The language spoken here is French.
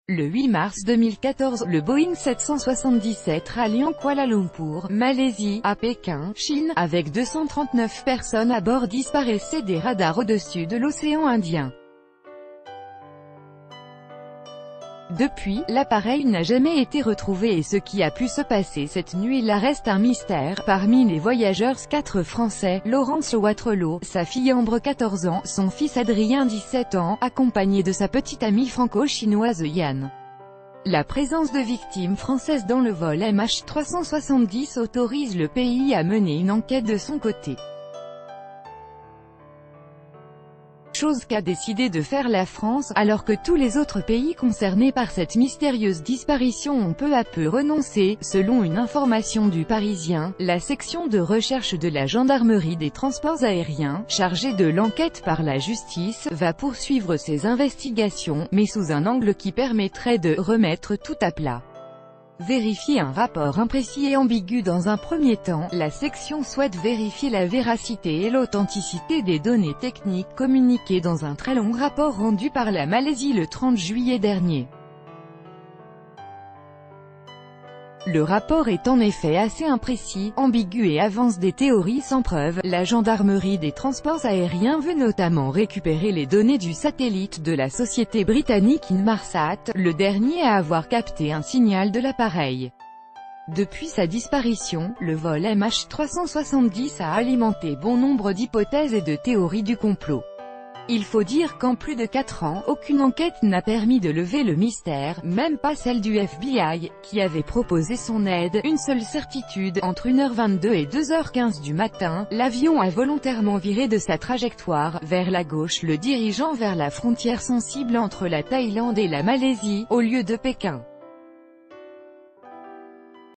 Le 8 mars 2014, le Boeing 777 ralliant Kuala Lumpur, Malaisie, à Pékin, Chine, avec 239 personnes à bord disparaissait des radars au-dessus de l'océan Indien. Depuis, l'appareil n'a jamais été retrouvé et ce qui a pu se passer cette nuit-là reste un mystère. Parmi les voyageurs, 4 Français, Laurence Waterloo, sa fille Ambre 14 ans, son fils Adrien 17 ans, accompagné de sa petite amie franco-chinoise Yann. La présence de victimes françaises dans le vol MH370 autorise le pays à mener une enquête de son côté. Chose qu'a décidé de faire la France, alors que tous les autres pays concernés par cette mystérieuse disparition ont peu à peu renoncé. Selon une information du Parisien, la section de recherche de la gendarmerie des transports aériens, chargée de l'enquête par la justice, va poursuivre ses investigations, mais sous un angle qui permettrait de remettre tout à plat. Vérifier un rapport imprécis et ambigu. Dans un premier temps, la section souhaite vérifier la véracité et l'authenticité des données techniques communiquées dans un très long rapport rendu par la Malaisie le 30 juillet dernier. Le rapport est en effet assez imprécis, ambigu et avance des théories sans preuve. La gendarmerie des transports aériens veut notamment récupérer les données du satellite de la société britannique Inmarsat, le dernier à avoir capté un signal de l'appareil. Depuis sa disparition, le vol MH370 a alimenté bon nombre d'hypothèses et de théories du complot. Il faut dire qu'en plus de 4 ans, aucune enquête n'a permis de lever le mystère, même pas celle du FBI, qui avait proposé son aide. Une seule certitude, entre 1h22 et 2h15 du matin, l'avion a volontairement viré de sa trajectoire, vers la gauche, le dirigeant vers la frontière sensible entre la Thaïlande et la Malaisie, au lieu de Pékin.